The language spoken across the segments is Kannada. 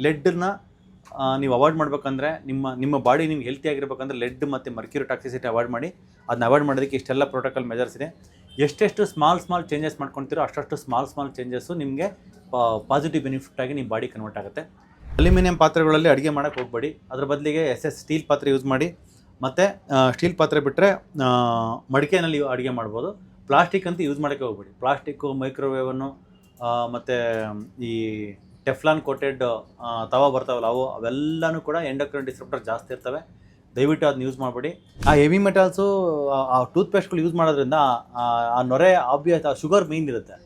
ಲೆಡ್ನ ನೀವು ಅವಾಯ್ಡ್ ಮಾಡಬೇಕಂದ್ರೆ ನಿಮ್ಮ ಬಾಡಿ ನಿಮ್ಗೆ ಹೆಲ್ತಿ ಆಗಿರ್ಬೇಕಂದ್ರೆ ಲೆಡ್ ಮತ್ತು ಮರ್ಕ್ಯೂರಿ ಟಾಕ್ಸಿಸಿಟಿ ಅವಾಯ್ಡ್ ಮಾಡಿ. ಅದನ್ನ ಅವಾಯ್ಡ್ ಮಾಡೋದಕ್ಕೆ ಇಷ್ಟೆಲ್ಲ ಪ್ರೋಟೋಕಾಲ್ ಮೆಜರ್ಸ್ ಇದೆ. ಎಷ್ಟೆಷ್ಟು ಸ್ಮಾಲ್ ಚೇಂಜಸ್ ಮಾಡ್ಕೊತೀರೋ ಅಷ್ಟು ಸ್ಮಾಲ್ ಚೇಂಜಸ್ಸು ನಿಮಗೆ ಪಾಸಿಟಿವ್ ಬೆನಿಫಿಟ್ ಆಗಿ ನಿಮ್ಮ ಬಾಡಿ ಕನ್ವರ್ಟ್ ಆಗುತ್ತೆ. ಅಲ್ಯೂಮಿನಿಯಂ ಪಾತ್ರೆಗಳಲ್ಲಿ ಅಡುಗೆ ಮಾಡೋಕ್ಕೆ ಹೋಗಬೇಡಿ. ಅದ್ರ ಬದಲಿಗೆ ಸ್ಟೀಲ್ ಪಾತ್ರೆ ಯೂಸ್ ಮಾಡಿ. ಮತ್ತು ಸ್ಟೀಲ್ ಪಾತ್ರೆ ಬಿಟ್ಟರೆ ಮಡಿಕೆನಲ್ಲಿ ಅಡುಗೆ ಮಾಡ್ಬೋದು. ಪ್ಲಾಸ್ಟಿಕ್ ಅಂತ ಯೂಸ್ ಮಾಡೋಕ್ಕೆ ಹೋಗ್ಬೇಡಿ. ಪ್ಲಾಸ್ಟಿಕ್ಕು, ಮೈಕ್ರೋವೇವನ್ನು ಮತ್ತು ಈ ಟೆಫ್ಲಾನ್ ಕೋಟೆಡ್ ತವಾ ಬರ್ತಾವಲ್ಲ ಅವೆಲ್ಲನೂ ಕೂಡ ಎಂಡೋಕ್ರೈನ್ ಡಿಸ್ರಪ್ಟರ್ ಜಾಸ್ತಿ ಇರ್ತವೆ. ದಯವಿಟ್ಟು ಅದನ್ನ ಯೂಸ್ ಮಾಡಬೇಡಿ. ಆ ಹೆವಿ ಮೆಟಲ್ಸು ಆ ಟೂತ್ಪೇಸ್ಟ್ಗಳು ಯೂಸ್ ಮಾಡೋದ್ರಿಂದ ಆ ನೊರೆ ಆಬ್ವಿಯಸ್ ಶುಗರ್ ಮೇಯ್ನ್ ಇರುತ್ತೆ.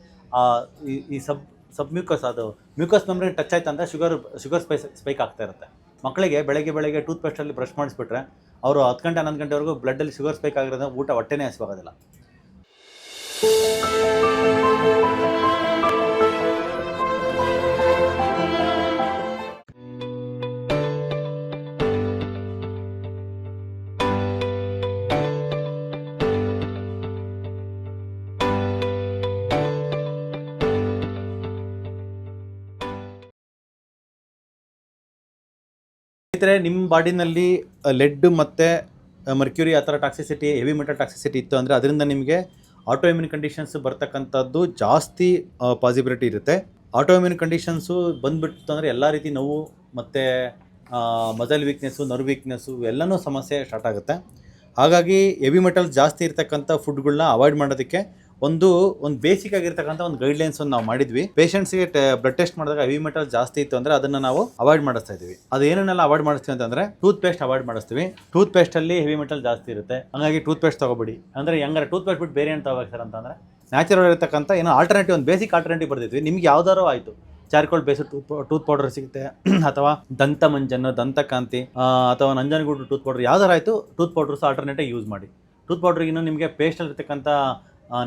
ಈ ಸಬ್ ಮ್ಯೂಕಸ್ ಅದು ಮ್ಯೂಕಸ್ ಮೆಮ್ಬ್ರೇನ್ ಟಚ್ ಆಯ್ತು ಅಂದರೆ ಶುಗರ್ ಸ್ಪೈಕ್ ಆಗ್ತಾ ಇರುತ್ತೆ. ಮಕ್ಕಳಿಗೆ ಬೆಳಗ್ಗೆ ಟೂತ್ಪೇಸ್ಟಲ್ಲಿ ಬ್ರಷ್ ಮಾಡಿಸ್ಬಿಟ್ರೆ ಅವರು 10 ಗಂಟೆ 11 ಗಂಟೆವರೆಗೂ ಬ್ಲಡ್ಡಲ್ಲಿ ಶುಗರ್ ಸ್ಪೈಕ್ ಆಗಿರೋದ್ರಿಂದ ಹೊಟ್ಟೆನೇ ಹಸಿವಾಗೋದಿಲ್ಲ. ಸ್ನೇಹಿತರೆ, ನಿಮ್ಮ ಬಾಡಿನಲ್ಲಿ ಲೆಡ್ ಮತ್ತು ಮರ್ಕ್ಯೂರಿ ಆ ಥರ ಟಾಕ್ಸಿಸಿಟಿ, ಹೆವಿ ಮೆಟಲ್ ಟಾಕ್ಸಿಸಿಟಿ ಇತ್ತು ಅಂದರೆ ಅದರಿಂದ ನಿಮಗೆ ಆಟೋ ಇಮ್ಯೂನ್ ಕಂಡೀಷನ್ಸ್ ಬರ್ತಕ್ಕಂಥದ್ದು ಜಾಸ್ತಿ ಪಾಸಿಬಿಲಿಟಿ ಇರುತ್ತೆ. ಆಟೋ ಇಮ್ಯೂನ್ ಕಂಡೀಷನ್ಸು ಬಂದುಬಿಟ್ಟು ಅಂದರೆ ಎಲ್ಲ ರೀತಿ ನೋವು ಮತ್ತು ಮಸಲ್ ವೀಕ್ನೆಸ್ಸು, ನರ್ವ್ ವೀಕ್ನೆಸ್ಸು ಎಲ್ಲನೂ ಸಮಸ್ಯೆ ಸ್ಟಾರ್ಟ್ ಆಗುತ್ತೆ. ಹಾಗಾಗಿ ಹೆವಿ ಮೆಟಲ್ಸ್ ಜಾಸ್ತಿ ಇರ್ತಕ್ಕಂಥ ಫುಡ್ಗಳನ್ನ ಅವಾಯ್ಡ್ ಮಾಡೋದಕ್ಕೆ ಒಂದು ಬೇಸಿಕ್ ಆಗಿರ್ತಕ್ಕಂಥ ಒಂದು ಗೈಡ್ಲೈನ್ಸ್ ನಾವು ಮಾಡಿದ್ವಿ. ಪೇಷಂಟ್ಸ್ಗೆ ಬ್ಲಡ್ ಟೆಸ್ಟ್ ಮಾಡಿದಾಗ ಹೆವಿ ಮೆಟಲ್ ಜಾಸ್ತಿ ಇತ್ತು ಅಂದರೆ ಅದನ್ನು ನಾವು ಅವಾಯ್ಡ್ ಮಾಡಿಸ್ತಾ ಇದ್ವಿ. ಅದು ಏನನ್ನೆಲ್ಲ ಅವಾಯ್ಡ್ ಮಾಡಿಸ್ತೀವಿ ಅಂತಂದರೆ ಟೂತ್ ಪೇಸ್ಟ್ ಅವಾಯ್ಡ್ ಮಾಡಿಸ್ತೀವಿ. ಟೂತ್ ಪೇಸ್ಟಲ್ಲಿ ಹೆವಿ ಮೆಟಲ್ ಜಾಸ್ತಿ ಇರುತ್ತೆ. ಹಾಗಾಗಿ ಟೂತ್ ಪೇಸ್ಟ್ ತಗೋಬೇಡಿ. ಅಂದರೆ ಹೆಂಗಾರೆ ಟೂತ್ ಪೇಸ್ಟ್ ಬಿಟ್ಟು ಬೇರೆ ಏನು ತಗೋಬೇಕು ಸರ್ ಅಂತಂದರೆ ನ್ಯಾಚುರಲ್ ಇರತಕ್ಕಂಥ ಏನೋ ಆಲ್ಟರ್ನೇಟಿವ್, ಒಂದು ಬೇಸಿಕ್ ಆಲ್ಟರ್ನೇಟಿವ್ ಬರ್ತಿದ್ವಿ. ನಿಮ್ಗೆ ಯಾವ್ದಾರು ಆಯಿತು, ಚಾರ್ಕೋಲ್ ಬೇಸ್ಡ್ ಟೂತ್ ಪೌಡರ್ ಸಿಗುತ್ತೆ, ಅಥವಾ ದಂತ ಮಂಜನ್ನು, ದಂತಕಾಂತಿ ಅಥವಾ ನಂಜನಗೂಡು ಟೂತ್ ಪೌಡರ್ ಯಾವ್ದಾರು ಆಯಿತು, ಟೂತ್ ಪೌಡರ್ಸ್ ಆಲ್ಟರ್ನೇಟಿವ್ ಯೂಸ್ ಮಾಡಿ. ಟೂತ್ ಪೌಡ್ರಿಗಿನ್ನೂ ನಿಮಗೆ ಪೇಸ್ಟಲ್ಲಿ ಇರ್ತಕ್ಕಂಥ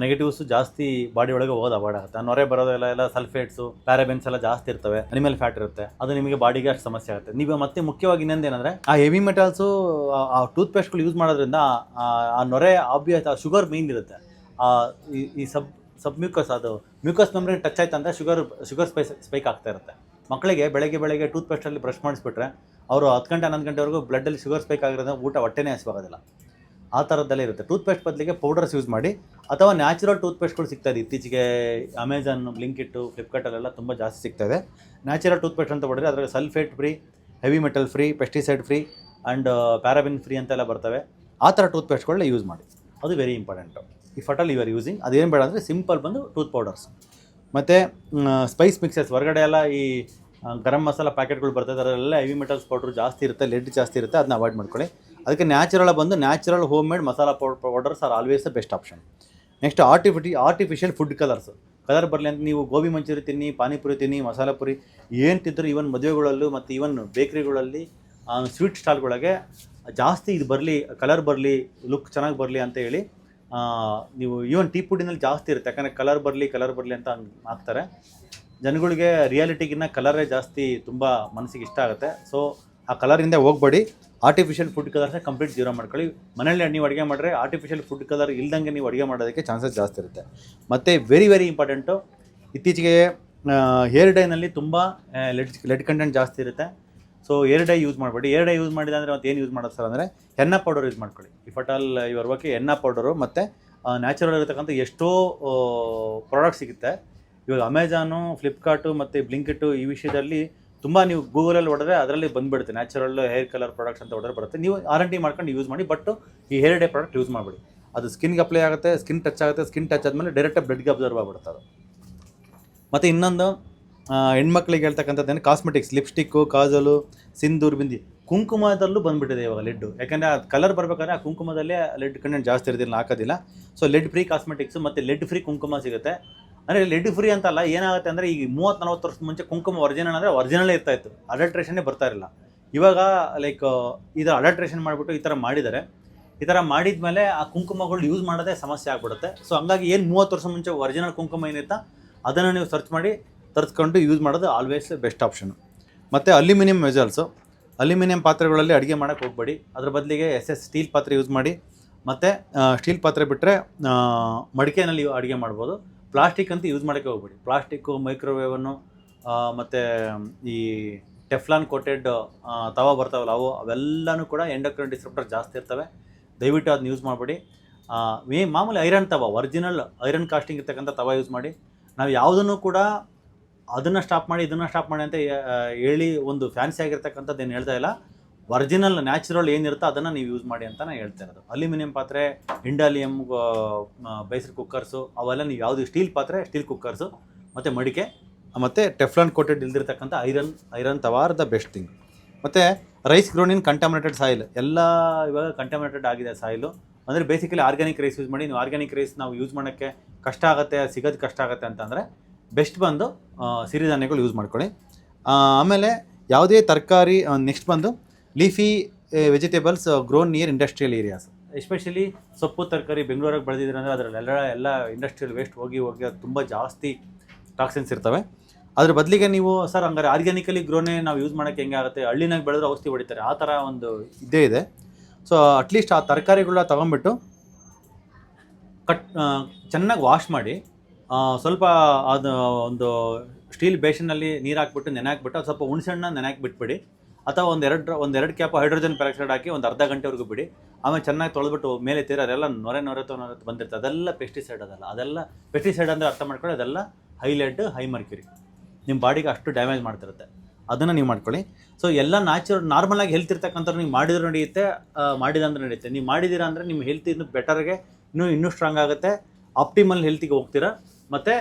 ನೆಗೆಟಿವ್ಸು ಜಾಸ್ತಿ ಬಾಡಿ ಒಳಗೆ ಹೋಗೋದು ಅವಾಯ್ಡ್ ಆಗುತ್ತೆ. ನೊರೆ ಬರೋದೆಲ್ಲ ಸಲ್ಫೇಟ್ಸು, ಪ್ಯಾರಾಬೆನ್ಸ್ ಎಲ್ಲ ಜಾಸ್ತಿ ಇರ್ತವೆ, ಅನಿಮಲ್ ಫ್ಯಾಟ್ ಇರುತ್ತೆ, ಅದು ನಿಮಗೆ ಬಾಡಿಗೆ ಅಷ್ಟು ಸಮಸ್ಯೆ ಆಗುತ್ತೆ. ನೀವು ಮತ್ತೆ ಮುಖ್ಯವಾಗಿ ಇನ್ನೊಂದೇನೆಂದರೆ ಆ ಹೆವಿ ಮೆಟಲ್ಸು ಆ ಟೂತ್ ಪೇಸ್ಟ್ಗಳು ಯೂಸ್ ಮಾಡೋದ್ರಿಂದ ಆ ನೊರೆ ಆಬ್ವಿಯಸ್ ಶುಗರ್ ಮೇಯ್ನ್ ಇರುತ್ತೆ. ಈ ಸಬ್ ಮ್ಯೂಕಸ್ ಅದು ಮ್ಯೂಕಸ್ ಮೆಮ್ಬ್ರೇನ್ ಟಚ್ ಆಯ್ತು ಅಂದರೆ ಶುಗರ್ ಸ್ಪೈಕ್ ಆಗ್ತಾ ಇರುತ್ತೆ. ಮಕ್ಕಳಿಗೆ ಬೆಳಗ್ಗೆ ಟೂತ್ಪೇಸ್ಟಲ್ಲಿ ಬ್ರಷ್ ಮಾಡಿಸ್ಬಿಟ್ರೆ ಅವರು 10 ಗಂಟೆ 11 ಗಂಟೆವರೆಗೂ ಬ್ಲಡ್ಡಲ್ಲಿ ಶುಗರ್ ಸ್ಪೈಕ್ ಆಗಿರೋದ್ರಿಂದ ಹೊಟ್ಟೆನೇ ಹಸಿವಾಗೋದಿಲ್ಲ. ಆ ಥರದ್ದೆಲ್ಲ ಇರುತ್ತೆ. ಟೂತ್ಪೇಸ್ಟ್ ಬದಲಿಗೆ ಪೌಡರ್ಸ್ ಯೂಸ್ ಮಾಡಿ, ಅಥವಾ ನ್ಯಾಚುರಲ್ ಟೂತ್ಪೇಸ್ಟ್ಗಳು ಸಿಗ್ತಾಯಿದೆ ಇತ್ತೀಚೆಗೆ. ಅಮೆಝಾನ್, ಬ್ಲಿಂಕಿಟ್ಟು, ಫ್ಲಿಪ್ಕಾರ್ಟಲ್ಲೆಲ್ಲ ತುಂಬ ಜಾಸ್ತಿ ಸಿಗ್ತಾಯಿದೆ. ನ್ಯಾಚುರಲ್ ಟೂತ್ಪೇಸ್ಟ್ ಅಂತ ಹೊಡೆದ್ರೆ ಅದರಲ್ಲಿ sulphate free, heavy metal free, pesticide free and paraben free ಅಂತೆಲ್ಲ ಬರ್ತವೆ. ಆ ಥರ ಟೂತ್ಪೇಸ್ಟ್ಗಳನ್ನ ಯೂಸ್ ಮಾಡಿ. ಅದು ವೆರಿ ಇಂಪಾರ್ಟೆಂಟು. ಈ ಫಟಲ್ ಯು ಆರ್ ಯೂಸಿಂಗ್ ಅದೇನು ಬೇಡ ಅಂದರೆ ಸಿಂಪಲ್ ಬಂದು ಟೂತ್ ಪೌಡರ್ಸ್. ಮತ್ತು ಸ್ಪೈಸ್ ಮಿಕ್ಸಸ್ ಹೊರಗಡೆ ಎಲ್ಲ ಈ ಗರಂ ಮಸಾಲ ಪ್ಯಾಕೆಟ್ಗಳು ಬರ್ತದೆ, ಅದರಲ್ಲೆಲ್ಲ ಹೆವಿ ಮೆಟಲ್ಸ್ ಪೌಡ್ರ್ ಜಾಸ್ತಿ ಇರುತ್ತೆ, ಲೆಡ್ ಜಾಸ್ತಿ ಇರುತ್ತೆ. ಅದನ್ನ ಅವಾಯ್ಡ್ ಮಾಡ್ಕೊಳ್ಳಿ. ಅದಕ್ಕೆ natural home made masala powders are always the best option. Next artificial food colour ಬರಲಿ ಅಂತ ನೀವು ಗೋಬಿ ಮಂಚೂರಿ ತಿನ್ನಿ, ಪಾನಿಪುರಿ ತಿನ್ನಿ, ಮಸಾಲ ಪುರಿ ಏನು ತಿಂದರೂ, ಈವನ್ ಮದುವೆಗಳಲ್ಲೂ ಮತ್ತು ಈವನ್ ಬೇಕ್ರಿಗಳಲ್ಲಿ ಸ್ವೀಟ್ ಸ್ಟಾಲ್ಗಳಿಗೆ ಜಾಸ್ತಿ ಇದು ಬರಲಿ, ಕಲರ್ ಬರಲಿ, ಲುಕ್ ಚೆನ್ನಾಗಿ ಬರಲಿ ಅಂತ ಹೇಳಿ ನೀವು ಈವನ್ ಟೀ ಪುಡಿನಲ್ಲಿ ಜಾಸ್ತಿ ಇರುತ್ತೆ. ಯಾಕಂದರೆ ಕಲರ್ ಬರಲಿ ಅಂತ ಹಾಕ್ತಾರೆ. ಜನಗಳಿಗೆ ರಿಯಾಲಿಟಿಗಿನ್ನ ಕಲರೇ ಜಾಸ್ತಿ ತುಂಬ ಮನಸ್ಸಿಗೆ ಇಷ್ಟ ಆಗುತ್ತೆ. ಸೊ ಆ ಕಲರಿಂದ ಹೋಗಬೇಡಿ. ಆರ್ಟಿಫಿಷಿಯಲ್ ಫುಡ್ ಕಲರ್ಸ್ನ ಕಂಪ್ಲೀಟ್ ಜೀರೋ ಮಾಡ್ಕೊಳ್ಳಿ. ಮನೇಲಿ ನೀವು ಅಡುಗೆ ಮಾಡಿದ್ರೆ ಆರ್ಟಿಫಿಷಿಯಲ್ ಫುಡ್ ಕಲರ್ ಇಲ್ದಂಗೆ ನೀವು ಅಡುಗೆ ಮಾಡೋದಕ್ಕೆ ಚಾನ್ಸಸ್ ಜಾಸ್ತಿ ಇರುತ್ತೆ. ಮತ್ತು ವೆರಿ ಇಂಪಾರ್ಟೆಂಟು, ಇತ್ತೀಚೆಗೆ ಹೇರ್ ಡೈನಲ್ಲಿ ತುಂಬ ಲೆಡ್ ಕಂಟೆಂಟ್ ಜಾಸ್ತಿ ಇರುತ್ತೆ. ಸೊ ಏರ್ ಡೈ ಯೂಸ್ ಮಾಡಬೇಡಿ. ಏರ್ ಡೈ ಯೂಸ್ ಮಾಡಿದ ಅಂದರೆ ಮತ್ತೆ ಏನು ಯೂಸ್ ಮಾಡೋದು ಸರ್ ಅಂದರೆ ಎಣ್ಣೆ ಪೌಡರ್ ಯೂಸ್ ಮಾಡ್ಕೊಳ್ಳಿ. ಈ ಫಟಲ್ ಇವರ ಬಗ್ಗೆ ಎಣ್ಣೆ ಪೌಡರು ಮತ್ತು ನ್ಯಾಚುರಲ್ ಇರತಕ್ಕಂಥ ಎಷ್ಟೋ ಪ್ರಾಡಕ್ಟ್ ಸಿಗುತ್ತೆ. ಇವಾಗ ಅಮೆಝಾನು, ಫ್ಲಿಪ್ಕಾರ್ಟು ಮತ್ತು ಬ್ಲಿಂಕಿಟ್ಟು ಈ ವಿಷಯದಲ್ಲಿ ತುಂಬ ನೀವು ಗೂಗಲಲ್ಲಿ ಹೊಡೆದ್ರೆ ಅದರಲ್ಲಿ ಬಂದುಬಿಡುತ್ತೆ. ನ್ಯಾಚುರಲ್ ಹೇರ್ ಕಲರ್ ಪ್ರಾಡಕ್ಟ್ಸ್ ಅಂತ ಹೊಡೆದ್ರೆ ಬರುತ್ತೆ. ನೀವು R&D ಮಾಡ್ಕೊಂಡು ಯೂಸ್ ಮಾಡಿ. ಬಟ್ ಈ ಹೇರ್ ಡೇ ಪ್ರಾಡಕ್ಟ್ ಯೂಸ್ ಮಾಡಬೇಡಿ. ಅದು ಸ್ಕಿನ್ಗೆ ಅಪ್ಲೈ ಆಗುತ್ತೆ, ಸ್ಕಿನ್ ಟಚ್ ಆದಮೇಲೆ ಡೈರೆಕ್ಟಾಗಿ ಬ್ಲಡ್ಗೆ ಅಬ್ಸರ್ವ್ ಆಗ್ಬಿಡ್ತಾರೆ. ಮತ್ತು ಇನ್ನೊಂದು ಹೆಣ್ಮಕ್ಳಿಗೆ ಹೇಳ್ತಕ್ಕಂಥದ್ದೇನು ಕಾಸ್ಮೆಟಿಕ್ಸ್, ಲಿಪ್ಸ್ಟಿಕ್ಕು, ಕಾಜಲು, ಸಿಂದೂರ್, ಬಿಂದಿ, ಕುಂಕುಮದಲ್ಲೂ ಬಂದುಬಿಟ್ಟಿದೆ ಇವಾಗ ಲೆಡ್ಡು. ಯಾಕೆಂದರೆ ಅದು ಕಲರ್ ಬರಬೇಕಾದ್ರೆ ಆ ಕುಂಕುಮದಲ್ಲೇ ಲೆಡ್ ಕಂಟೆಂಟ್ ಜಾಸ್ತಿ ಇರೋದಿಲ್ಲ, ಹಾಕೋದಿಲ್ಲ. ಸೊ ಲೆಡ್ ಫ್ರೀ ಕಾಸ್ಮೆಟಿಕ್ಸು ಮತ್ತು ಲೆಡ್ ಫ್ರೀ ಕುಂಕುಮ ಸಿಗುತ್ತೆ. ಅಂದರೆ ಲೆಡ್ ಫ್ರೀ ಅಂತಲ್ಲ, ಏನಾಗುತ್ತೆ ಅಂದರೆ ಈಗ 30-40 ವರ್ಷದ ಮುಂಚೆ ಕುಂಕುಮ ಒರಿಜಿನಲ್ ಅಂದರೆ ಒರಿಜಿನಲೇ ಇರ್ತಾಯಿತ್ತು, ಅಡಲ್ಟ್ರೇಷನ್ನೇ ಬರ್ತಾ ಇರಲಿಲ್ಲ. ಇವಾಗ ಲೈಕ್ ಇದು ಅಡಲ್ಟ್ರೇಷನ್ ಮಾಡಿಬಿಟ್ಟು ಈ ಥರ ಮಾಡಿದ್ದಾರೆ. ಈ ಥರ ಮಾಡಿದ ಮೇಲೆ ಆ ಕುಂಕುಮಗಳು ಯೂಸ್ ಮಾಡೋದೇ ಸಮಸ್ಯೆ ಆಗಿಬಿಡುತ್ತೆ. ಸೊ ಹಂಗಾಗಿ ಏನು 30 ವರ್ಷ ಮುಂಚೆ ಒರಿಜಿನಲ್ ಕುಂಕುಮ ಏನಿರ್ತಾ ಅದನ್ನು ನೀವು ಸರ್ಚ್ ಮಾಡಿ ತರಿಸ್ಕೊಂಡು ಯೂಸ್ ಮಾಡೋದು ಆಲ್ವೇಸ್ ಬೆಸ್ಟ್ ಆಪ್ಷನು. ಮತ್ತು ಅಲ್ಯೂಮಿನಿಯಂ ವೆಸಲ್ಸು, ಅಲ್ಯೂಮಿನಿಯಂ ಪಾತ್ರೆಗಳಲ್ಲಿ ಅಡುಗೆ ಮಾಡೋಕ್ಕೆ ಹೋಗಬೇಡಿ. ಅದ್ರ ಬದಲಿಗೆ ಸ್ಟೀಲ್ ಪಾತ್ರೆ ಯೂಸ್ ಮಾಡಿ. ಮತ್ತು ಸ್ಟೀಲ್ ಪಾತ್ರೆ ಬಿಟ್ಟರೆ ಮಡಿಕೆನಲ್ಲಿ ಅಡುಗೆ ಮಾಡ್ಬೋದು. ಪ್ಲಾಸ್ಟಿಕ್ ಅಂತ ಯೂಸ್ ಮಾಡೋಕ್ಕೆ ಹೋಗಬೇಡಿ. ಪ್ಲಾಸ್ಟಿಕ್ಕು, ಮೈಕ್ರೋವೇವನ್ನು ಮತ್ತು ಈ ಟೆಫ್ಲಾನ್ ಕೋಟೆಡ್ ತವಾ ಬರ್ತಾವಲ್ಲ ಅವೆಲ್ಲನೂ ಕೂಡ ಎಂಡೋಕ್ರೈನ್ ಡಿಸ್ರಪ್ಟರ್ ಜಾಸ್ತಿ ಇರ್ತವೆ. ದಯವಿಟ್ಟು ಅದನ್ನ ಯೂಸ್ ಮಾಡಬೇಡಿ. ಮಾಮೂಲಿ ಐರನ್ ತವಾ, ಒರಿಜಿನಲ್ ಐರನ್ ಕಾಸ್ಟಿಂಗ್ ಇರ್ತಕ್ಕಂಥ ತವಾ ಯೂಸ್ ಮಾಡಿ. ನಾವು ಯಾವುದನ್ನು ಕೂಡ ಅದನ್ನು ಸ್ಟಾಪ್ ಮಾಡಿ ಇದನ್ನು ಸ್ಟಾಪ್ ಮಾಡಿ ಅಂತ ಹೇಳಿ ಒಂದು ಫ್ಯಾನ್ಸಿ ಆಗಿರ್ತಕ್ಕಂಥದ್ದು ಏನು ಹೇಳ್ತಾ ಇಲ್ಲ. ಒರಿಜಿನಲ್ ನ್ಯಾಚುರಲ್ ಏನಿರುತ್ತೋ ಅದನ್ನು ನೀವು ಯೂಸ್ ಮಾಡಿ ಅಂತ ನಾನು ಹೇಳ್ತಾ ಇರೋದು. ಅಲ್ಯೂಮಿನಿಯಂ ಪಾತ್ರೆ, ಇಂಡಾಲಿಯಂ ಬೇಸಿಕ್ ಕುಕ್ಕರ್ಸು ಅವೆಲ್ಲ ನೀವು ಯಾವುದು, ಸ್ಟೀಲ್ ಪಾತ್ರೆ, ಸ್ಟೀಲ್ ಕುಕ್ಕರ್ಸು ಮತ್ತು ಮಡಿಕೆ ಮತ್ತು ಟೆಫ್ಲಾನ್ ಕೋಟೆಡ್ ಇಲ್ದಿರ್ತಕ್ಕಂಥ iron tawa are the best thing. ಮತ್ತು rice grown in contaminated soil, ಎಲ್ಲ ಇವಾಗ ಕಂಟಾಮಿನೇಟೆಡ್ ಆಗಿದೆ ಸಾಯಿಲು. ಅಂದರೆ ಬೇಸಿಕಲಿ ಆರ್ಗ್ಯಾನಿಕ್ ರೈಸ್ ಯೂಸ್ ಮಾಡಿ. ನೀವು ಆರ್ಗ್ಯಾನಿಕ್ ರೈಸ್ ನಾವು ಯೂಸ್ ಮಾಡೋಕ್ಕೆ ಕಷ್ಟ ಆಗುತ್ತೆ, ಸಿಗೋದು ಕಷ್ಟ ಆಗುತ್ತೆ ಅಂತಂದರೆ ಬೆಸ್ಟ್ ಬಂದು ಸಿರಿಧಾನ್ಯಗಳು ಯೂಸ್ ಮಾಡ್ಕೊಳ್ಳಿ. ಆಮೇಲೆ ಯಾವುದೇ ತರಕಾರಿ, ನೆಕ್ಸ್ಟ್ ಬಂದು leafy vegetables grown near industrial areas. Especially ಸೊಪ್ಪು ತರಕಾರಿ ಬೆಂಗಳೂರಿಗೆ ಬೆಳೆದಿದ್ರೆ ಅಂದರೆ ಅದರಲ್ಲೆಲ್ಲ ಇಂಡಸ್ಟ್ರಿಯಲ್ ವೇಸ್ಟ್ ಹೋಗಿ ಅದು ತುಂಬ ಜಾಸ್ತಿ ಟಾಕ್ಸಿನ್ಸ್ ಇರ್ತವೆ. ಅದ್ರ ಬದಲಿಗೆ ನೀವು ಸರ್ ಹಂಗಾರೆ ಆರ್ಗ್ಯಾನಿಕಲಿ ಗ್ರೋನೇ ನಾವು ಯೂಸ್ ಮಾಡೋಕ್ಕೆ ಹೆಂಗೆ ಆಗುತ್ತೆ, ಹಳ್ಳಿನಾಗ ಬೆಳೆದ್ರೆ ಔಷಧಿ ಹೊಡಿತಾರೆ, ಆ ಥರ ಒಂದು ಇದ್ದೇ ಇದೆ. ಸೊ ಅಟ್ಲೀಸ್ಟ್ ಆ ತರಕಾರಿಗಳನ್ನ ತೊಗೊಂಬಿಟ್ಟು ಚೆನ್ನಾಗಿ ವಾಶ್ ಮಾಡಿ ಸ್ವಲ್ಪ ಅದು ಒಂದು ಸ್ಟೀಲ್ ಬೇಷನ್ನಲ್ಲಿ ನೀರು ಹಾಕ್ಬಿಟ್ಟು ನೆನೆ ಹಾಕ್ಬಿಟ್ಟು ಅದು ಸ್ವಲ್ಪ ಹುಣಸೆಹಣ್ಣ ನೆನೆ ಹಾಕ್ಬಿಟ್ಬಿಡಿ. ಅಥವಾ ಒಂದೆರಡು ಕ್ಯಾಪ್ ಹೈಡ್ರೋಜನ್ ಪೆರಾಕ್ಸೈಡ್ ಹಾಕಿ ಒಂದು ಅರ್ಧ ಗಂಟೆವರೆಗೂ ಬಿಡಿ. ಆಮೇಲೆ ಚೆನ್ನಾಗಿ ತೊಳೆದ್ಬಿಟ್ಟು ಮೇಲೆ ಅದೆಲ್ಲ ನೊರೆ ಬಂದಿರ್ತದೆ, ಅದೆಲ್ಲ ಪೆಸ್ಟಿಸೈಡ್. ಅದೆಲ್ಲ ಪೆಸ್ಟಿಸೈಡ್ ಅಂದರೆ ಅರ್ಥ ಮಾಡ್ಕೊಳ್ಳಿ, ಅದೆಲ್ಲ ಹೈ ಲೆಡ್, ಹೈ ಮರ್ಕ್ಯುರಿ, ನಿಮ್ಮ ಬಾಡಿಗೆ ಅಷ್ಟು ಡ್ಯಾಮೇಜ್ ಮಾಡ್ತಿರುತ್ತೆ. ಅದನ್ನು ನೀವು ಮಾಡ್ಕೊಳ್ಳಿ. ಸೊ ಎಲ್ಲ ನಾರ್ಮಲಾಗಿ ಹೆಲ್ತ್ ಇರ್ತಕ್ಕಂಥವ್ರು ನೀವು ಮಾಡಿದ್ರೆ ನಡೆಯುತ್ತೆ, ಮಾಡಿದಂದ್ರೆ ನಡೆಯುತ್ತೆ. ನೀವು ಮಾಡಿದ್ದೀರಾ ಅಂದರೆ ನಿಮ್ಮ ಹೆಲ್ತ್ ಇನ್ನೂ ಬೆಟರ್ಗೆ ಇನ್ನೂ ಸ್ಟ್ರಾಂಗ್ ಆಗುತ್ತೆ, ಆಪ್ಟಿಮಲ್ ಹೆಲ್ತಿಗೆ ಹೋಗ್ತೀರಾ. ಮತ್ತು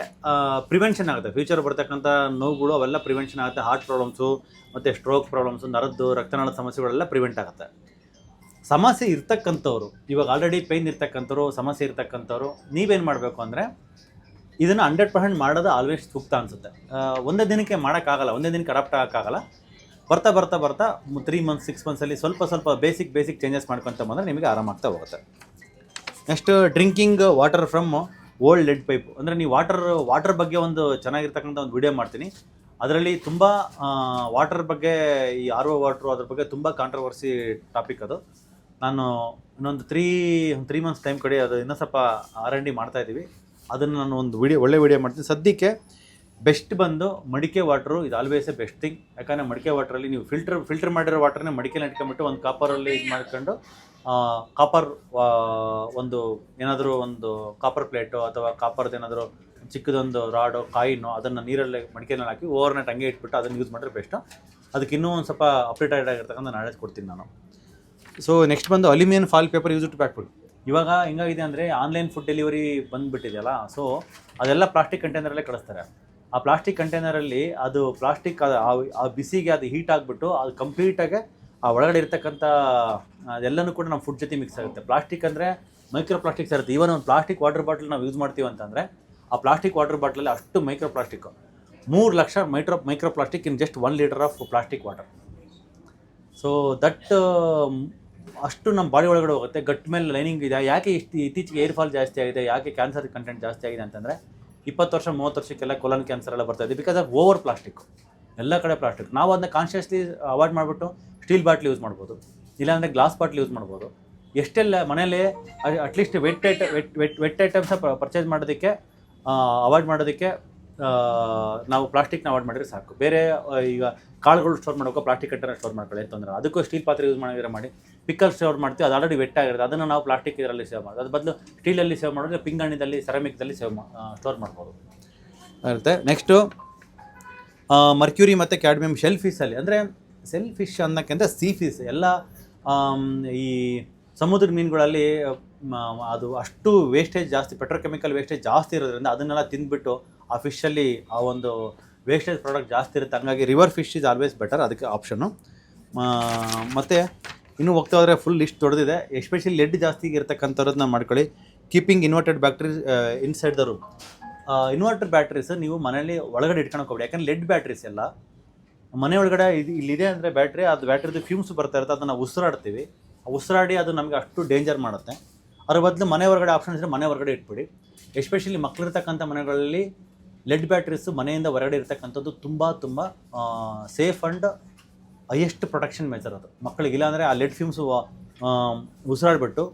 ಪ್ರಿವೆನ್ಷನ್ ಆಗುತ್ತೆ. ಫ್ಯೂಚರ್ ಬರ್ತಕ್ಕಂಥ ನೋವುಗಳು ಅವೆಲ್ಲ ಪ್ರಿವೆನ್ಷನ್ ಆಗುತ್ತೆ. ಹಾರ್ಟ್ ಪ್ರಾಬ್ಲಮ್ಸು ಮತ್ತು ಸ್ಟ್ರೋಕ್ ಪ್ರಾಬ್ಲಮ್ಸು, ನರದ್ದು ರಕ್ತನಾಳದ ಸಮಸ್ಯೆಗಳೆಲ್ಲ ಪ್ರಿವೆಂಟ್ ಆಗುತ್ತೆ. ಸಮಸ್ಯೆ ಇರ್ತಕ್ಕಂಥವ್ರು, ಇವಾಗ ಆಲ್ರೆಡಿ ಪೇಯ್ನ್ ಇರ್ತಕ್ಕಂಥವ್ರು, ಸಮಸ್ಯೆ ಇರ್ತಕ್ಕಂಥವ್ರು, ನೀವೇನು ಮಾಡಬೇಕು ಅಂದರೆ ಇದನ್ನು 100% ಮಾಡೋದು ಆಲ್ವೇಸ್ ಸೂಕ್ತ ಅನಿಸುತ್ತೆ. ಒಂದೇ ದಿನಕ್ಕೆ ಮಾಡೋಕ್ಕಾಗಲ್ಲ, ಒಂದೇ ದಿನಕ್ಕೆ ಅಡಾಪ್ಟ್ ಆಗೋಕ್ಕಾಗಲ್ಲ. ಬರ್ತಾ 3 ಮಂತ್ಸ್ 6 ಮಂತ್ಸಲ್ಲಿ ಸ್ವಲ್ಪ ಬೇಸಿಕ್ ಚೇಂಜಸ್ ಮಾಡ್ಕೊತ ಬಂದರೆ ನಿಮಗೆ ಆರಾಮಾಗ್ತಾ ಹೋಗುತ್ತೆ. Next drinking water from old lead pipe. ಅಂದರೆ ನೀವು ವಾಟರ್ ಬಗ್ಗೆ ಒಂದು ಚೆನ್ನಾಗಿರ್ತಕ್ಕಂಥ ಒಂದು ವಿಡಿಯೋ ಮಾಡ್ತೀನಿ. ಅದರಲ್ಲಿ ತುಂಬ ವಾಟರ್ ಬಗ್ಗೆ, ಈ RO ವಾಟ್ರು ಅದ್ರ ಬಗ್ಗೆ ತುಂಬ ಕಾಂಟ್ರವರ್ಸಿ ಟಾಪಿಕ್ ಅದು. ನಾನು ಇನ್ನೊಂದು 3 ಮಂತ್ಸ್ ಟೈಮ್ ಕೊಡಿ, ಅದು ಇನ್ನೂ ಸ್ವಲ್ಪ R&D ಮಾಡ್ತಾಯಿದ್ದೀವಿ. ಅದನ್ನು ನಾನು ಒಂದು ಒಳ್ಳೆ ವಿಡಿಯೋ ಮಾಡ್ತೀನಿ. ಸದ್ಯಕ್ಕೆ ಬೆಸ್ಟ್ ಬಂದು ಮಡಿಕೆ ವಾಟ್ರು, ಇದು ಆಲ್ವೇಸ್ ಎ ಬೆಸ್ಟ್ ಥಿಂಗ್. ಯಾಕಂದರೆ ಮಡಿಕೆ ವಾಟ್ರಲ್ಲಿ ನೀವು ಫಿಲ್ಟರ್ ಮಾಡಿರೋ ವಾಟರ್ನೇ ಮಡಿಕೆಲಿ ಇಟ್ಕೊಂಡ್ಬಿಟ್ಟು ಒಂದು ಕಾಪರಲ್ಲಿ ಇದು ಮಾಡ್ಕೊಂಡು ಕಾಪರ್ ಏನಾದರೂ ಒಂದು ಕಾಪರ್ ಪ್ಲೇಟು ಅಥವಾ ಕಾಪರ್ದು ಏನಾದರೂ ಚಿಕ್ಕದೊಂದು ರಾಡೋ ಕಾಯಿನೋ ಅದನ್ನು ನೀರಲ್ಲಿ ಮಡಿಕೆನಲ್ಲಿ ಹಾಕಿ ಓವರ್ನೈಟ್ ಹಂಗೆ ಇಟ್ಬಿಟ್ಟು ಅದನ್ನು ಯೂಸ್ ಮಾಡಿದ್ರೆ ಬೆಸ್ಟು. ಅದಕ್ಕೆ ಇನ್ನೂ ಒಂದು ಸ್ವಲ್ಪ ಅಪ್ಡೇಟೆಡ್ ಆಗಿರ್ತಕ್ಕಂಥ ನಾಲೆಜ್ ಕೊಡ್ತೀನಿ ನಾನು. ಸೊ ನೆಕ್ಸ್ಟ್ ಬಂದು aluminium foil paper use to pack food. ಇವಾಗ ಹಿಂಗಾಗಿದೆ ಅಂದರೆ ಆನ್ಲೈನ್ ಫುಡ್ ಡೆಲಿವರಿ ಬಂದುಬಿಟ್ಟಿದೆಯಲ್ಲ, ಸೊ ಅದೆಲ್ಲ ಪ್ಲಾಸ್ಟಿಕ್ ಕಂಟೈನರಲ್ಲೇ ಕಳಿಸ್ತಾರೆ. ಆ ಪ್ಲಾಸ್ಟಿಕ್ ಕಂಟೈನರಲ್ಲಿ ಅದು ಪ್ಲಾಸ್ಟಿಕ್ ಆ ಬಿಸಿಗೆ ಅದು ಹೀಟ್ ಆಗಿಬಿಟ್ಟು ಅದು ಕಂಪ್ಲೀಟಾಗಿ ಆ ಒಳಗಡೆ ಇರ್ತಕ್ಕಂಥ ಅದೆಲ್ಲನೂ ಕೂಡ ನಮ್ಮ ಫುಡ್ ಜೊತೆ ಮಿಕ್ಸ್ ಆಗುತ್ತೆ. ಪ್ಲಾಸ್ಟಿಕ್ ಅಂದರೆ ಮೈಕ್ರೋ ಪ್ಲಾಸ್ಟಿಕ್ಸ್ ಇರುತ್ತೆ. ಈವನ್ ಒಂದು ಪ್ಲಾಸ್ಟಿಕ್ ವಾಟರ್ ಬಾಟಲ್ ನಾವು ಯೂಸ್ ಮಾಡ್ತೀವಿ ಅಂತಂದರೆ ಆ ಪ್ಲಾಸ್ಟಿಕ್ ವಾಟರ್ ಬಾಟ್ಲಲ್ಲಿ ಅಷ್ಟು micro plastic, 3 lakh micro plastic in just 1 litre of plastic water. So that ಅಷ್ಟು ನಮ್ಮ ಬಾಡಿ ಒಳಗಡೆ ಹೋಗುತ್ತೆ. ಗಟ್ ಮೇಲೆ ಲೈನಿಂಗ್ ಇದೆ. ಯಾಕೆ ಇತ್ತೀಚೆಗೆ ಏರ್ ಫಾಲ್ ಜಾಸ್ತಿ ಆಗಿದೆ, ಯಾಕೆ ಕ್ಯಾನ್ಸರ್ ಕಂಟೆಂಟ್ ಜಾಸ್ತಿ ಆಗಿದೆ ಅಂತಂದರೆ 20 ವರ್ಷ 30 ವರ್ಷಕ್ಕೆಲ್ಲ ಕೊಲನ್ ಕ್ಯಾನ್ಸರ್ ಎಲ್ಲ ಬರ್ತಾಯಿದೆ. Because of over plastic. ಎಲ್ಲ ಕಡೆ ಪ್ಲಾಸ್ಟಿಕ್. ನಾವು ಅದನ್ನ ಕಾನ್ಷಿಯಸ್ಲಿ ಅವಾಯ್ಡ್ ಮಾಡಿಬಿಟ್ಟು ಸ್ಟೀಲ್ ಬಾಟ್ಲಿ ಯೂಸ್ ಮಾಡ್ಬೋದು, ಇಲ್ಲಾಂದರೆ ಗ್ಲಾಸ್ ಬಾಟ್ಲಿ ಯೂಸ್ ಮಾಡ್ಬೋದು. ಎಷ್ಟೆಲ್ಲ ಮನೇಲಿ ಅಟ್ಲೀಸ್ಟ್ ವೆಟ್ ಐಟಮ್ಸ ಪರ್ಚೇಸ್ ಮಾಡೋದಕ್ಕೆ ಅವಾಯ್ಡ್ ಮಾಡೋದಕ್ಕೆ ನಾವು ಪ್ಲಾಸ್ಟಿಕ್ನ ಅವಾಯ್ಡ್ ಮಾಡಿದ್ರೆ ಸಾಕು. ಬೇರೆ ಈಗ ಕಾಳುಗಳು ಸ್ಟೋರ್ ಮಾಡೋಕೆ ಪ್ಲಾಸ್ಟಿಕ್ ಕಂಟೈನರ್ ಸ್ಟೋರ್ ಮಾಡ್ಕೊಳ್ಳಿ ತೊಂದರೆ, ಅದಕ್ಕೂ ಸ್ಟೀಲ್ ಪಾತ್ರೆ ಯೂಸ್ ಮಾಡಿದ್ರೆ ಮಾಡಿ. ಪಿಕ್ಕಲ್ ಸ್ಟೋರ್ ಮಾಡ್ತೀವಿ, ಅದು ಆಲ್ರೆಡಿ ವೆಟ್ ಆಗಿರುತ್ತೆ, ಅದನ್ನು ನಾವು ಪ್ಲಾಸ್ಟಿಕ್ ಇದರಲ್ಲಿ ಸೇವ್ ಮಾಡೋದು. ಅದ್ರ ಬದಲು ಸ್ಟೀಲಲ್ಲಿ ಸೇವ್ ಮಾಡಿದ್ರೆ ಪಿಂಗಾಣಿದಲ್ಲಿ, ಸೆರಾಮಿಕ್ದಲ್ಲಿ ಸ್ಟೋರ್ ಮಾಡ್ಬೋದು ಇರುತ್ತೆ. ನೆಕ್ಸ್ಟು ಮರ್ಕ್ಯೂರಿ ಮತ್ತು ಕ್ಯಾಡ್ಮಿಯಮ್ ಶೆಲ್ ಫಿಶಲ್ಲಿ, ಅಂದರೆ ಶೆಲ್ ಫಿಶ್ ಅನ್ನೋಕ್ಕಿಂತ ಸೀ ಫಿಶ್ ಎಲ್ಲ ಈ ಸಮುದ್ರದ ಮೀನುಗಳಲ್ಲಿ ಅದು ಅಷ್ಟು ವೇಸ್ಟೇಜ್ ಜಾಸ್ತಿ, ಪೆಟ್ರೋಕೆಮಿಕಲ್ ವೇಸ್ಟೇಜ್ ಜಾಸ್ತಿ ಇರೋದ್ರಿಂದ ಅದನ್ನೆಲ್ಲ ತಿಂದ್ಬಿಟ್ಟು ಆ ಫಿಶಲ್ಲಿ ಆ ಒಂದು ವೇಸ್ಟೇಜ್ ಪ್ರಾಡಕ್ಟ್ ಜಾಸ್ತಿ ಇರುತ್ತೆ. ಹಂಗಾಗಿ river fish is always better, ಅದಕ್ಕೆ ಆಪ್ಷನ್ನು. ಮತ್ತು ಇನ್ನೂ ಹೋಗ್ತಾ ಹೋದರೆ ಫುಲ್ ಲಿಸ್ಟ್ ದೊಡ್ಡದಿದೆ. ಎಸ್ಪೆಷಲಿ ಲೆಡ್ ಜಾಸ್ತಿ ಇರ್ತಕ್ಕಂಥವ್ರನ್ನ ಮಾಡ್ಕೊಳ್ಳಿ. Keeping inverted batteries inside the room. Inverter batteries ನೀವು ಮನೇಲಿ ಒಳಗಡೆ ಇಟ್ಕೊಳಕ್ಕೆ ಹೋಗ್ಬೇಡಿ. ಯಾಕಂದರೆ ಲೆಡ್ ಬ್ಯಾಟ್ರೀಸ್ ಎಲ್ಲ ಮನೆ ಒಳಗಡೆ ಇಲ್ಲಿದೆ ಅಂದರೆ ಬ್ಯಾಟ್ರಿ, ಅದು ಬ್ಯಾಟ್ರಿದು ಫ್ಯೂಮ್ಸ್ ಬರ್ತಾ ಇರುತ್ತೆ, ಅದನ್ನು ಉಸಿರಾಡ್ತೀವಿ. ಉಸಿರಾಡಿ ಅದು ನಮಗೆ ಅಷ್ಟು ಡೇಂಜರ್ ಮಾಡುತ್ತೆ. ಅದ್ರ ಬದಲು ಮನೆ ಹೊರಗಡೆ ಆಪ್ಷನ್ ಇದ್ದರೆ ಮನೆ ಹೊರಗಡೆ ಇಟ್ಬಿಡಿ. ಎಸ್ಪೆಷಲಿ ಮಕ್ಕಳಿರ್ತಕ್ಕಂಥ ಮನೆಗಳಲ್ಲಿ ಲೆಡ್ ಬ್ಯಾಟ್ರೀಸು ಮನೆಯಿಂದ ಹೊರಗಡೆ ಇರ್ತಕ್ಕಂಥದ್ದು ತುಂಬ safe and highest protection measure ಅದು ಮಕ್ಕಳಿಗೆ. ಇಲ್ಲಾಂದರೆ ಆ ಲೆಡ್ ಫ್ಯೂಮ್ಸು ಉಸಿರಾಡ್ಬಿಟ್ಟು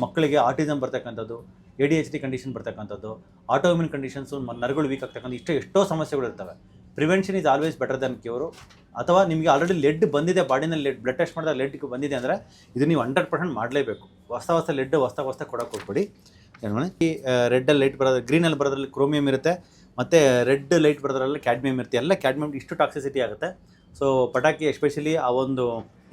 ಮಕ್ಕಳಿಗೆ ಆಟಿಸಮ್ ಬರ್ತಕ್ಕಂಥದ್ದು, ADHD ಕಂಡೀಷನ್ ಬರ್ತಕ್ಕಂಥದ್ದು, ಆಟೋಇಮ್ಯೂನ್ ಕಂಡೀಷನ್ಸು, ನರಗಳು ವೀಕ್ ಆಗ್ತಕ್ಕಂಥ ಎಷ್ಟೋ ಸಮಸ್ಯೆಗಳು ಇರ್ತವೆ. Prevention is always better than cure. ಅಥವಾ ನಿಮಗೆ ಆಲ್ರೆಡಿ ಲೆಡ್ ಬಂದಿದೆ, ಬಾಡಿನಲ್ಲಿ ಬ್ಲಡ್ ಟೆಸ್ಟ್ ಮಾಡಿದಾಗ ಲೆಡ್ ಬಂದಿದೆ ಅಂದರೆ ಇದು ನೀವು 100% ಮಾಡಲೇಬೇಕು. ಹೊಸ ಲೆಡ್ ಹೊಸ ಕೊಡೋಕೆ ಹೋಗ್ಬಿಡಿ. ಈ ರೆಡ್ಡಲ್ಲಿ ಲೈಟ್ ಬರೋದು, ಗ್ರೀನಲ್ಲಿ ಬರೋದ್ರಲ್ಲಿ ಕ್ರೋಮಿಯಂ ಇರುತ್ತೆ, ಮತ್ತು ರೆಡ್ ಲೈಟ್ ಬರೋದ್ರಲ್ಲಿ ಕ್ಯಾಡ್ಮಿಯಮ್ ಇರುತ್ತೆ. ಎಲ್ಲ ಕ್ಯಾಡ್ಮಿಯಮ್ ಇಷ್ಟು ಟಾಕ್ಸಿಸಿಟಿ ಆಗುತ್ತೆ. ಸೊ ಪಟಾಕಿ ಎಸ್ಪೆಷಲಿ ಆ ಒಂದು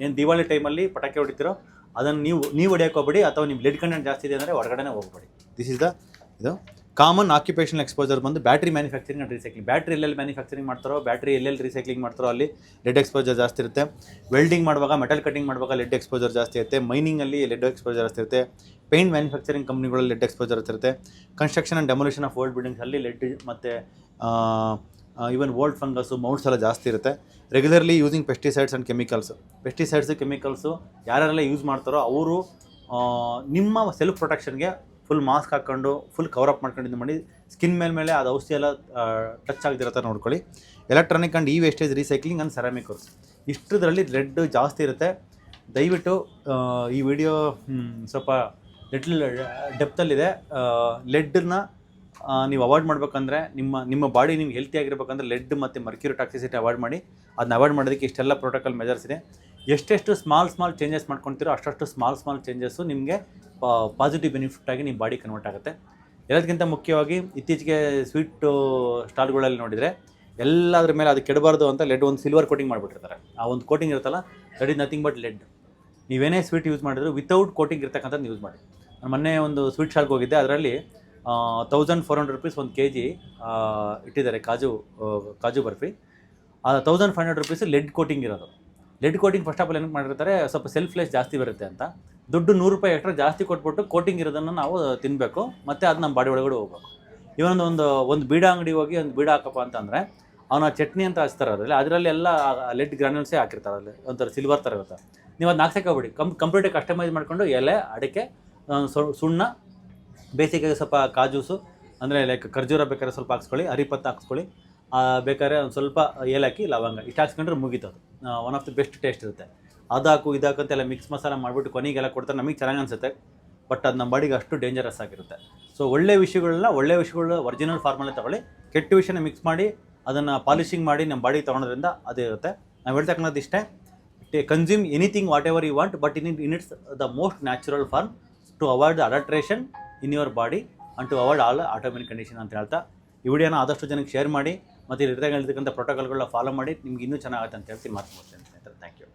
ಏನು ದಿವಾಳಿ ಟೈಮಲ್ಲಿ ಪಟಾಕಿ ಹೊಡಿತೀರೋ ಅದನ್ನು ನೀವು ಹೊಡಿಯೋಕೆ ಹೋಗ್ಬೇಡಿ, ಅಥವಾ ನಿಮ್ಮ ಲೆಡ್ ಕಂಟೆಂಟ್ ಜಾಸ್ತಿ ಇದೆ ಅಂದರೆ ಹೊರಗಡೆ ಹೋಗ್ಬೇಡಿ. ದಿಸ್ ಇಸ್ ಇದು ಕಾಮನ್ ಆಕ್ಯುಪೇಷನಲ್ ಎಕ್ಸ್ಪೋಜರ್ ಬಂದು battery manufacturing and recycling. Battery ಎಲ್ಲೆಲ್ಲಿ ಮ್ಯಾನುಫ್ಯಾಕ್ಚರಿಂಗ್ ಮಾಡ್ತಾರೋ, ಬ್ಯಾಟ್ರಿ ಎಲ್ಲೆಲ್ಲಿ ರೀಸೈಕ್ಲಿಂಗ್ ಮಾಡ್ತಾರೋ ಅಲ್ಲಿ ಲೆಡ್ ಎಕ್ಸ್ಪೋಜರ್ ಜಾಸ್ತಿ ಇರುತ್ತೆ. ವೆಲ್ಡಿಂಗ್ ಮಾಡುವಾಗ, ಮೆಟಲ್ ಕಟಿಂಗ್ ಮಾಡುವಾಗ ಲೆಡ್ ಎಕ್ಸ್ಪೋಜರ್ ಜಾಸ್ತಿ ಇರುತ್ತೆ. ಮೈನಿಂಗಲ್ಲಿ ಲೆಡ್ ಎಕ್ಸ್ಪೋಜರ್ ಜಾಸ್ತಿ ಇರುತ್ತೆ. ಪೇಂಟ್ ಮ್ಯಾನುಫ್ಯಾಕ್ಚರಿಂಗ್ ಕಂಪ್ನಿಗಳಲ್ಲಿ ಲೆಡ್ ಎಕ್ಸ್ಪೋಜರ್ ಇರುತ್ತೆ. Construction and demolition of old buildings ಅಲ್ಲಿ ಲೆಡ್ ಮತ್ತು ಈವನ್ ಓಲ್ಡ್ ಫಂಗಸ್ಸು, ಮೌಲ್ಡ್ಸ್ ಎಲ್ಲ ಜಾಸ್ತಿ ಇರುತ್ತೆ. Regularly using pesticides and chemicals ಯಾರೆಲ್ಲ ಯೂಸ್ ಮಾಡ್ತಾರೋ ಅವರು ನಿಮ್ಮ ಸೆಲ್ಫ್ ಪ್ರೊಟೆಕ್ಷನ್ಗೆ ಫುಲ್ ಮಾಸ್ಕ್ ಹಾಕ್ಕೊಂಡು ಫುಲ್ ಕವರಪ್ ಮಾಡ್ಕೊಂಡು ಇದು ಮಾಡಿ ಸ್ಕಿನ್ ಮೇಲೆ ಅದು ಔಷಧಿ ಎಲ್ಲ ಟಚ್ ಆಗದಿರೋ ಥರ ನೋಡ್ಕೊಳ್ಳಿ. Electronic and wastage recycling and ceramic works ಇಷ್ಟರಲ್ಲಿ ರೆಡ್ ಜಾಸ್ತಿ ಇರುತ್ತೆ. ದಯವಿಟ್ಟು ಈ ವಿಡಿಯೋ ಸ್ವಲ್ಪ ಲಿಟ್ಲ್ ಡೆಪ್ತಲ್ಲಿದೆ. ಲೆಡ್ನ ನೀವು ಅವಾಯ್ಡ್ ಮಾಡಬೇಕಂದ್ರೆ ನಿಮ್ಮ ಬಾಡಿ ನೀವು ಹೆಲ್ತಿ ಆಗಿರ್ಬೇಕಂದ್ರೆ ಲೆಡ್ ಮತ್ತು ಮರ್ಕ್ಯೂರಿ ಟಾಕ್ಸಿಸಿಟಿ ಅವಾಯ್ಡ್ ಮಾಡಿ. ಅದನ್ನ ಅವಾಯ್ಡ್ ಮಾಡೋದಕ್ಕೆ ಇಷ್ಟೆಲ್ಲ ಪ್ರೋಟೋಕಾಲ್ ಮೆಜರ್ಸ್ ಇದೆ. ಎಷ್ಟೆಷ್ಟು ಸ್ಮಾಲ್ ಚೇಂಜಸ್ ಮಾಡ್ಕೊಳ್ತೀರೋ ಅಷ್ಟು ಸ್ಮಾಲ್ ಚೇಂಜಸ್ಸು ನಿಮಗೆ ಪಾಸಿಟಿವ್ ಬೆನಿಫಿಟ್ ಆಗಿ ನಿಮ್ಮ ಬಾಡಿ ಕನ್ವರ್ಟ್ ಆಗುತ್ತೆ. ಎಲ್ಲದಕ್ಕಿಂತ ಮುಖ್ಯವಾಗಿ ಇತ್ತೀಚೆಗೆ ಸ್ವೀಟು ಸ್ಟಾಲ್ಗಳಲ್ಲಿ ನೋಡಿದರೆ ಎಲ್ಲದ್ರ ಮೇಲೆ ಅದು ಕೆಡಬಾರ್ದು ಅಂತ ಲೆಡ್ ಒಂದು ಸಿಲ್ವರ್ ಕೋಟಿಂಗ್ ಮಾಡಿಬಿಟ್ಟಿರ್ತಾರೆ. ಆ ಒಂದು ಕೋಟಿಂಗ್ ಇರುತ್ತಲ್ಲ, that is nothing but lead. ನೀವೇನೇ ಸ್ವೀಟ್ ಯೂಸ್ ಮಾಡಿದ್ರು ವಿತೌಟ್ ಕೋಟಿಂಗ್ ಇರ್ತಕ್ಕಂಥದ್ದು ಯೂಸ್ ಮಾಡಿ. ನಾನು ಮೊನ್ನೆ ಒಂದು ಸ್ವೀಟ್ ಶಾಲ್ಗೆ ಹೋಗಿದ್ದೆ, ಅದರಲ್ಲಿ 1400 ರೂಪೀಸ್ ಒಂದು kg ಇಟ್ಟಿದ್ದಾರೆ ಕಾಜು ಬರ್ಫಿ. ಆ 1500 ರೂಪೀಸ್ ಲೆಡ್ ಕೋಟಿಂಗ್ ಇರೋದು. Lead coating first of all ಏನಕ್ಕೆ ಮಾಡಿರ್ತಾರೆ, ಸ್ವಲ್ಪ ಸೆಲ್ಫ್ಲೆಸ್ ಜಾಸ್ತಿ ಬರುತ್ತೆ ಅಂತ. ದುಡ್ಡು 100 ರೂಪಾಯಿ ಎಕ್ಸ್ಟ್ರಾ ಜಾಸ್ತಿ ಕೊಟ್ಬಿಟ್ಟು ಕೋಟಿಂಗ್ ಇರೋದನ್ನು ನಾವು ತಿನ್ನಬೇಕು, ಮತ್ತು ಅದು ನಮ್ಮ ಬಾಡಿ ಒಳಗಡೆ ಹೋಗ್ಬೇಕು. ಒಂದು ಬೀಡ ಅಂಗಡಿ ಹೋಗಿ ಒಂದು ಬೀಡ ಹಾಕಪ್ಪ ಅಂತಂದರೆ ಅವನ ಚಟ್ನಿ ಅಂತ ಹಚ್ತಾರೆ, ಅದರಲ್ಲಿ ಎಲ್ಲ ಲೆಡ್ ಗ್ರಾನ್ಯೂಲ್ಸೇ ಹಾಕಿರ್ತಾರೆ. ಅದರಲ್ಲಿ ಒಂಥರ ಸಿಲ್ವರ್ ಥರ ಇರುತ್ತೆ. ನೀವು ಅದನ್ನ ಹಾಕ್ಸಕ್ಕೆ ಹೋಗ್ಬಿಡಿ. ಕಂಪ್ಲೀಟಾಗಿ ಕಸ್ಟಮೈಸ್ ಮಾಡಿಕೊಂಡು ಎಲೆ, ಅಡಿಕೆ, ಸುಣ್ಣ, ಬೇಸಿಗೆ ಸ್ವಲ್ಪ ಕಾಜೂಸು ಅಂದರೆ ಲೈಕ್ ಖರ್ಜೂರ ಬೇಕಾದ್ರೆ ಸ್ವಲ್ಪ ಹಾಕ್ಸ್ಕೊಳ್ಳಿ, ಹರಿಪತ್ತ ಹಾಕ್ಸ್ಕೊಳ್ಳಿ, ಬೇಕಾದ್ರೆ ಒಂದು ಸ್ವಲ್ಪ ಏಲಕ್ಕಿ, ಲವಂಗ ಇಷ್ಟು ಹಾಕ್ಸ್ಕೊಂಡ್ರೆ ಮುಗೀತದು. One of the best taste ಇರುತ್ತೆ. ಅದು ಇದಾಕಂತೆಲ್ಲ ಮಿಕ್ಸ್ ಮಸಾಲ ಮಾಡಿಬಿಟ್ಟು ಕೊನೆಗೆಲ್ಲ ಕೊಡ್ತಾರೆ, ನಮಗೆ ಚೆನ್ನಾಗಿ ಅನಿಸುತ್ತೆ. ಬಟ್ ಅದು ನಮ್ಮ ಬಾಡಿಗೆ ಅಷ್ಟು ಡೇಂಜರಸ್ ಆಗಿರುತ್ತೆ. ಸೊ ಒಳ್ಳೆ ವಿಷಯಗಳು ಒರಿಜಿನಲ್ ಫಾರ್ಮಲ್ಲೇ ತೊಗೊಳ್ಳಿ. ಕೆಟ್ಟ ವಿಷಯನ ಮಿಕ್ಸ್ ಮಾಡಿ ಅದನ್ನು ಪಾಲಿಷಿಂಗ್ ಮಾಡಿ ನಮ್ಮ ಬಾಡಿಗೆ ತೊಗೊಳೋದ್ರಿಂದ ಅದೇ ಇರುತ್ತೆ. ನಾವು ಹೇಳ್ತಕ್ಕಂಥದ್ದು ಇಷ್ಟೇ, consume anything whatever you want, but in its the most natural form to avoid the adulteration in your body and to avoid all atomic condition ಅಂತ ಹೇಳ್ತಾ ಈ ವಿಡಿಯೋನ ಆದಷ್ಟು ಜನಕ್ಕೆ ಶೇರ್ ಮಾಡಿ, ಮತ್ತು ಇಲ್ಲಿ ಇರ್ತಕ್ಕಂಥ ಪ್ರೋಟೋಕಾಲ್ಗಳನ್ನ ಫಾಲೋ ಮಾಡಿ. ನಿಮ್ಗೆ ಇನ್ನೂ ಚೆನ್ನಾಗುತ್ತೆ ಅಂತ ಹೇಳ್ತೀನಿ. ಮಾತು ಮುಗಿಸ್ತೇನೆ. Thank you.